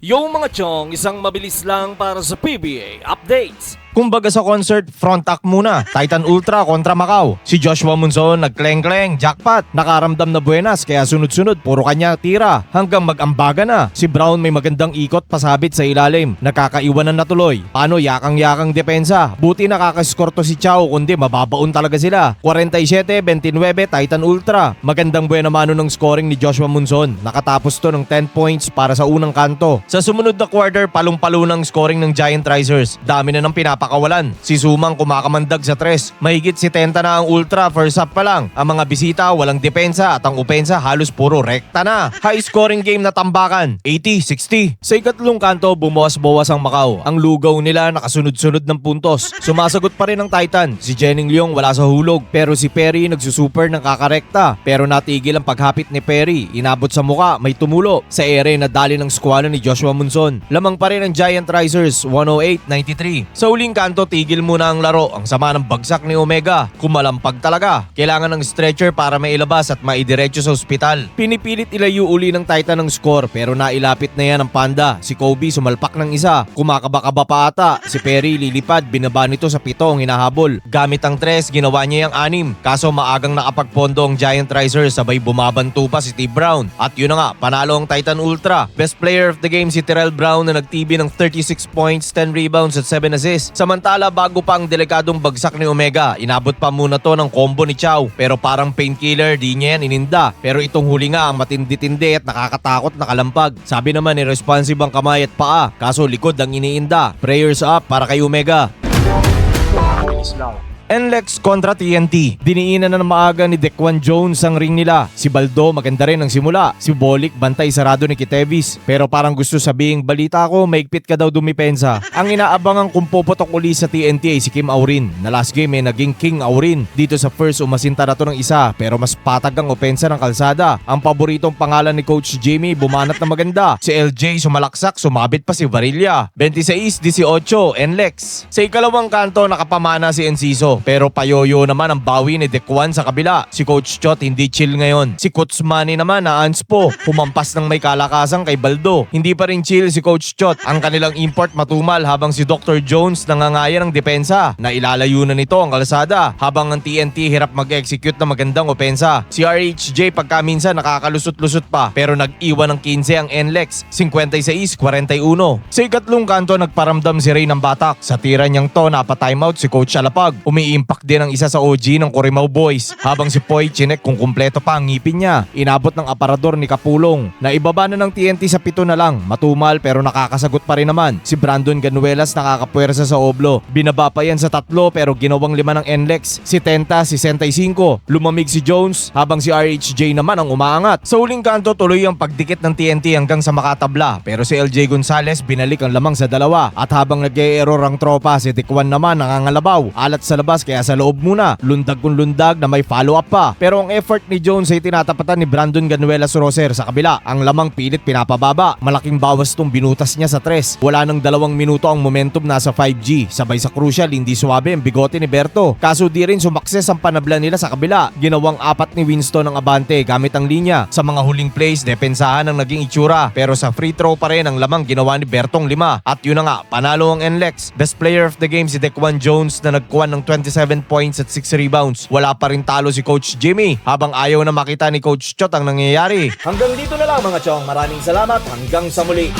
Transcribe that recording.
Yung mga chong, isang mabilis lang para sa PBA updates. Kumbaga sa concert, front act muna. Titan Ultra kontra Macau. Si Joshua Monzon nagkleng-kleng, jackpot. Nakaramdam na buenas kaya sunod-sunod puro kanya tira. Hanggang mag-ambaga na. Si Brown may magandang ikot pasabit sa ilalim. Nakakaiwanan na tuloy. Paano yakang-yakang depensa? Buti nakakascore to si Chow kundi mababaon talaga sila. 47-29 Titan Ultra. Magandang buena mano ng scoring ni Joshua Monzon. Nakatapos to ng 10 points para sa unang kanto. Sa sumunod na quarter, palong-palo ng scoring ng Giant Risers. Dami na ng pinapakawalan. Si Sumang kumakamandag sa tres. Mahigit si Tenta na ang Ultra, first half pa lang. Ang mga bisita walang depensa at ang opensa halos puro rekta na. High scoring game na tambakan, 80-60. Sa ikatlong kanto, bumuwas-bawas ang Macau. Ang lugaw nila nakasunod-sunod ng puntos. Sumasagot pa rin ang Titan. Si Jenning Leong wala sa hulog. Pero si Perry nagsusuper ng kakarekta. Pero natigil ang paghapit ni Perry. Inabot sa muka, may tumulo. Sa ere na dali ng squalo ni Joshua Monzon. Lamang pa rin ang Giant Risers, 108-93. Sa uling kanto, tigil muna ang laro. Ang sama ng bagsak ni Omega. Kumalampag talaga. Kailangan ng stretcher para mailabas at maidiretso sa ospital. Pinipilit ilayo uli ng Titan ng score pero nailapit na yan ng Panda. Si Kobe sumalpak ng isa. Kumakaba-kaba pa ata. Si Perry lilipad, binaba nito sa 7 ang hinahabol. Gamit ang 3, ginawa niya yung 6. Kaso maagang nakapagpondo ang Giant Risers, sabay bumabanto pa si Steve Brown. At yun na nga, panalo ang Titan Ultra. Best player of the game si Terrell Brown na nagtibi ng 36 points, 10 rebounds at 7 assists. Samantala bago pa ang delikadong bagsak ni Omega, inabot pa muna to ng combo ni Chow. Pero parang painkiller, di niya yan ininda. Pero itong huli nga ang matindi-tindi at nakakatakot na kalampag. Sabi naman irresponsive ang kamay at paa, kaso likod ang iniinda. Prayers up para kay Omega. NLEX kontra TNT. Diniinan na ng maaga ni Dequan Jones ang ring nila. Si Baldo maganda rin ang simula. Si Bolik bantay sarado ni Kitevis. Pero parang gusto sabihing balita ko maigpit ka daw dumipensa. Ang inaabangan kung puputok uli sa TNT ay si Kim Aurin. Na last game ay naging King Aurin. Dito sa first umasinta na to ng isa pero mas patag ang opensa ng kalsada. Ang paboritong pangalan ni Coach Jimmy bumanat na maganda. Si LJ sumalaksak, sumabit pa si Varilla. 26-18 NLEX. Sa ikalawang kanto nakapamana si Enciso. Pero payoyo naman ang bawi ni Dequan sa kabila. Si Coach Chot hindi chill ngayon. Si Coach Manny naman na-anspo. Humampas ng may kalakasan kay Baldo. Hindi pa rin chill si Coach Chot. Ang kanilang import matumal habang si Dr. Jones nangangaya ng depensa. Nailalayo na nito ang kalsada habang ang TNT hirap mag-execute ng magandang opensa. Si RHJ pagkaminsan nakakalusot-lusot pa pero nag-iwan ng 15 ang NLEX. 56-41. Sa ikatlong kanto nagparamdam si Ray ng batak. Sa tira niyang to napa-timeout si Coach Alapag. Impact din ang isa sa OG ng Corimao Boys habang si Poy chinek kung kumpleto pa ang ngipin niya. Inabot ng aparador ni Kapulong. Naibaba na ng TNT sa 7 na lang. Matumal pero nakakasagot pa rin naman. Si Brandon Ganuelas nakakapwersa sa oblo. Binaba pa yan sa 3 pero ginawang 5 ng NLEX. Si Tenta 65. Lumamig si Jones habang si RHJ naman ang umaangat. Sa uling kanto tuloy ang pagdikit ng TNT hanggang sa makatabla pero si LJ Gonzalez binalik ang lamang sa 2 at habang nag-e-error ang tropa si Dequan naman nangangalabaw. Alat sa labas kaya sa loob muna. Lundag kung lundag na may follow-up pa. Pero ang effort ni Jones ay tinatapatan ni Brandon Ganuelas Roser sa kabila. Ang lamang pilit pinapababa. Malaking bawas tong binutas niya sa 3. Wala nang 2 minuto ang momentum nasa 5G. Sabay sa crucial hindi suwabe ang bigote ni Berto. Kaso di rin sumakses ang panabla nila sa kabila. Ginawang 4 ni Winston ang abante gamit ang linya. Sa mga huling plays, depensahan ang naging itsura. Pero sa free throw pa rin ang lamang ginawa ni Bertong 5. At yun na nga, panalo ang NLEX. Best player of the game si Dequan Jones na nagkuha ng 27 points at 6 rebounds. Wala pa rin talo si Coach Jimmy habang ayaw na makita ni Coach Chot ang nangyayari. Hanggang dito na lang mga chong. Maraming salamat. Hanggang sa muli.